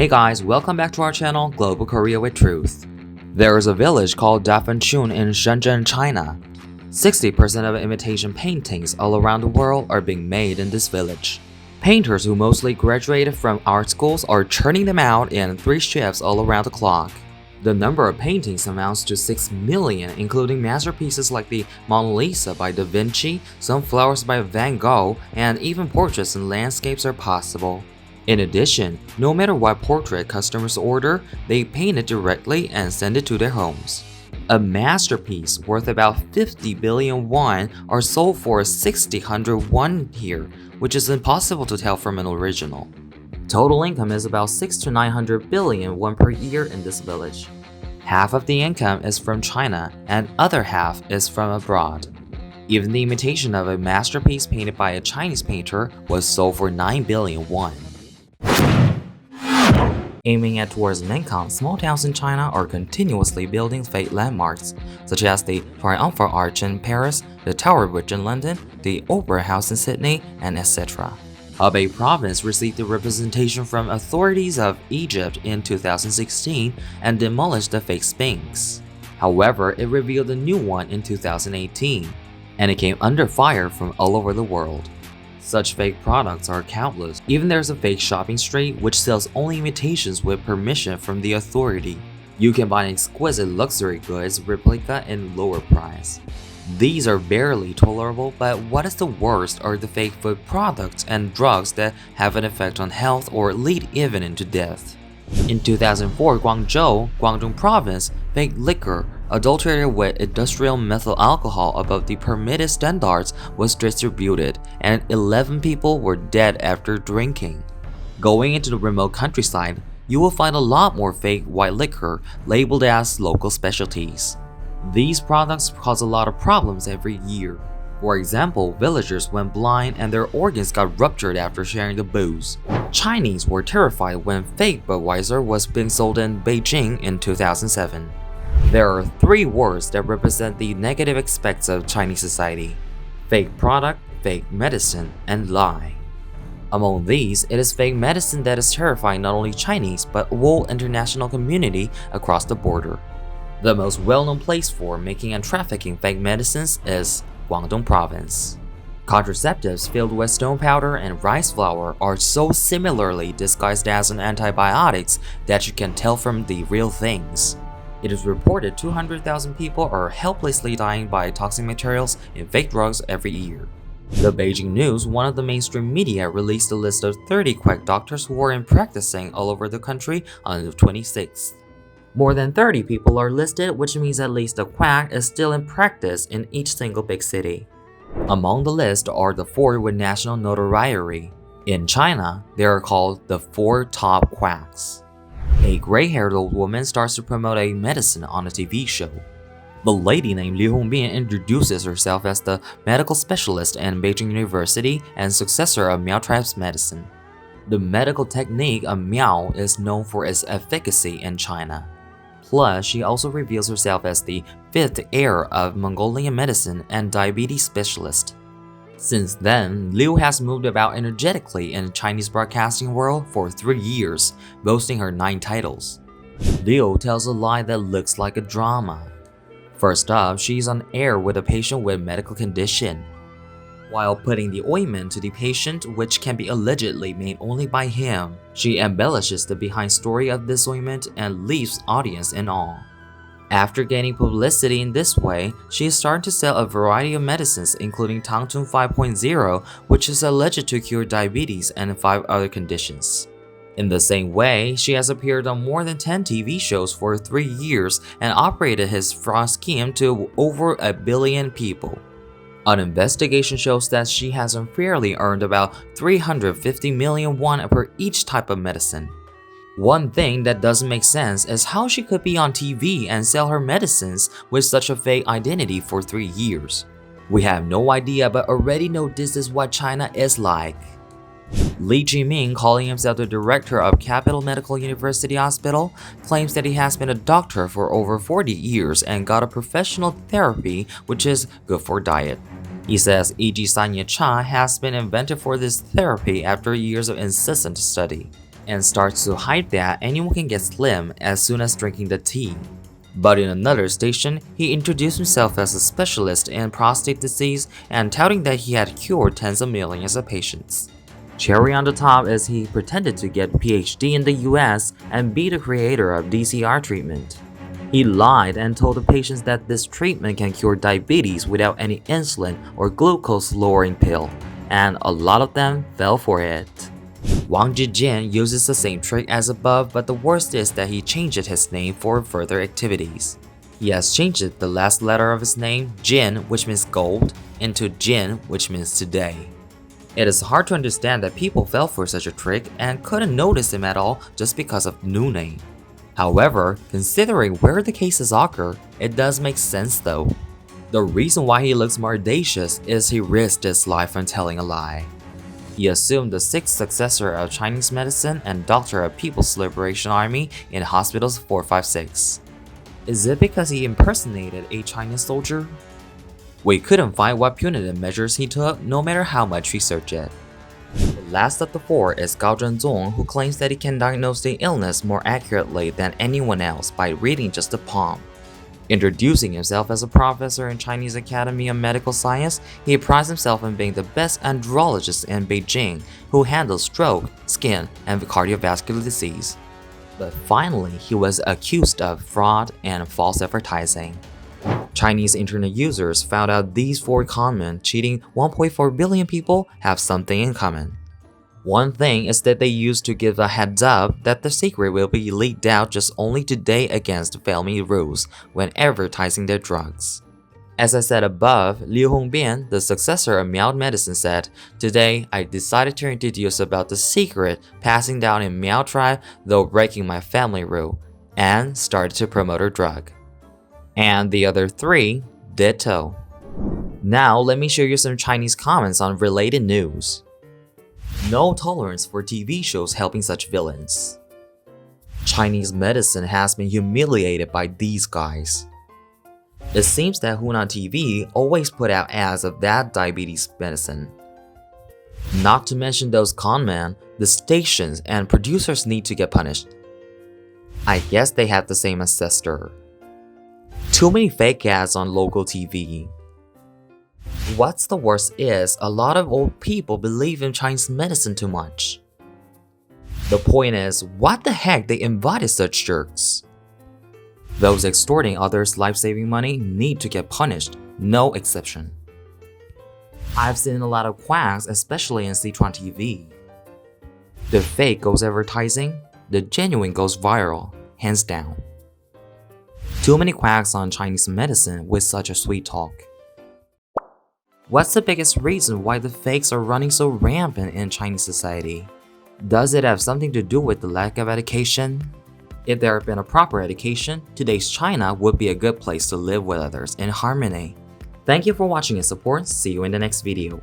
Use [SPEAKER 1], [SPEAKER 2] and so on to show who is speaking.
[SPEAKER 1] Hey guys, welcome back to our channel, Global Korea with Truth. There is a village called Dafanchun in Shenzhen, China. 60% of imitation paintings all around the world are being made in this village. Painters who mostly graduated from art schools are churning them out in 3 shifts all around the clock. The number of paintings amounts to 6 million, including masterpieces like the Mona Lisa by Da Vinci, some flowers by Van Gogh, and even portraits and landscapes are possible. In addition, no matter what portrait customers order, they paint it directly and send it to their homes. A masterpiece worth about 50 billion won are sold for 600 won here, which is impossible to tell from an original. Total income is about 6 to 900 billion won per year in this village. Half of the income is from China and other half is from abroad. Even the imitation of a masterpiece painted by a Chinese painter was sold for 9 billion won. Aiming at towards Mekong, small towns in China are continuously building fake landmarks, such as the Triumphal Arch in Paris, the Tower Bridge in London, the Opera House in Sydney, and etc. Hebei province received the representation from authorities of Egypt in 2016 and demolished the fake Sphinx. However, it revealed a new one in 2018, and it came under fire from all over the world. Such fake products are countless. Even there's a fake shopping street which sells only imitations with permission from the authority. You can buy exquisite luxury goods replica in lower price. These are barely tolerable, but what is the worst are the fake food products and drugs that have an effect on health or lead even into death. In 2004, Guangdong province, fake liquor adulterated with industrial methyl alcohol above the permitted standards was distributed, and 11 people were dead after drinking. Going into the remote countryside, you will find a lot more fake white liquor labeled as local specialties. These products cause a lot of problems every year. For example, villagers went blind and their organs got ruptured after sharing the booze. Chinese were terrified when fake Budweiser was being sold in Beijing in 2007. There are 3 words that represent the negative aspects of Chinese society: fake product, fake medicine, and lie. Among these, it is fake medicine that is terrifying not only Chinese but whole international community across the border. The most well-known place for making and trafficking fake medicines is Guangdong province. Contraceptives filled with stone powder and rice flour are so similarly disguised as antibiotics that you can tell from the real things. It is reported 200,000 people are helplessly dying by toxic materials in fake drugs every year. The Beijing News, one of the mainstream media, released a list of 30 quack doctors who are practicing all over the country on the 26th. More than 30 people are listed, which means at least a quack is still in practice in each single big city. Among the list are the 4 with national notoriety. In China, they are called the 4 top quacks. A gray-haired old woman starts to promote a medicine on a TV show. The lady named Liu Hongbin introduces herself as the medical specialist in Beijing University and successor of Miao tribe's medicine. The medical technique of Miao is known for its efficacy in China. Plus, she also reveals herself as the 5th heir of Mongolian medicine and diabetes specialist. Since then, Liu has moved about energetically in the Chinese broadcasting world for 3 years, boasting her 9 titles. Liu tells a lie that looks like a drama. First up, she's on air with a patient with medical condition. While putting the ointment to the patient, which can be allegedly made only by him, she embellishes the behind story of this ointment and leaves audience in awe. After gaining publicity in this way, she is starting to sell a variety of medicines including Tangtun 5.0, which is alleged to cure diabetes and 5 other conditions. In the same way, she has appeared on more than 10 TV shows for 3 years and operated his fraud scheme to over 1 billion people. An investigation shows that she has unfairly earned about 350 million won per each type of medicine. One thing that doesn't make sense is how she could be on TV and sell her medicines with such a fake identity for 3 years. We have no idea but already know this is what China is like. Li Jiming, calling himself the director of Capital Medical University Hospital, claims that he has been a doctor for over 40 years and got a professional therapy which is good for diet. He says Sanya Cha has been invented for this therapy after years of incessant study. and starts to hype that anyone can get slim as soon as drinking the tea. But in another station, he introduced himself as a specialist in prostate disease and touting that he had cured tens of millions of patients. Cherry on the top is he pretended to get PhD in the US and be the creator of DCR treatment. He lied and told the patients that this treatment can cure diabetes without any insulin or glucose-lowering pill, and a lot of them fell for it. Wang Jijin uses the same trick as above, but the worst is that he changed his name for further activities. He has changed the last letter of his name, Jin, which means gold, into Jin, which means today. It is hard to understand that people fell for such a trick and couldn't notice him at all just because of the new name. However, considering where the cases occur, it does make sense though. The reason why he looks more audacious is he risked his life on telling a lie. He assumed the sixth successor of Chinese medicine and doctor of People's Liberation Army in Hospitals 456. Is it because he impersonated a Chinese soldier? We couldn't find what punitive measures he took, no matter how much we searched it. The last of the four is Gao Zhenzong, who claims that he can diagnose the illness more accurately than anyone else by reading just the palm. Introducing himself as a professor in Chinese Academy of Medical Science, he prides himself on being the best andrologist in Beijing who handles stroke, skin, and cardiovascular disease. But finally, he was accused of fraud and false advertising. Chinese internet users found out these four conmen cheating 1.4 billion people have something in common. One thing is that they used to give a heads up that the secret will be leaked out just only today against family rules when advertising their drugs. As I said above, Liu Hongbian, the successor of Miao Medicine, said, "Today, I decided to introduce about the secret passing down in Miao tribe though breaking my family rule, and started to promote her drug." And the other three, ditto. Now let me show you some Chinese comments on related news. No tolerance for TV shows helping such villains. Chinese medicine has been humiliated by these guys. It seems that Hunan TV always put out ads of that diabetes medicine. Not to mention those conmen, the stations and producers need to get punished. I guess they had the same ancestor. Too many fake ads on local TV. What's the worst is, a lot of old people believe in Chinese medicine too much. The point is, what the heck they invited such jerks? Those extorting others' life-saving money need to get punished, no exception. I've seen a lot of quacks, especially in Sichuan TV. The fake goes advertising, the genuine goes viral, hands down. Too many quacks on Chinese medicine with such a sweet talk. What's the biggest reason why the fakes are running so rampant in Chinese society? Does it have something to do with the lack of education? If there had been a proper education, today's China would be a good place to live with others in harmony. Thank you for watching and support. See you in the next video.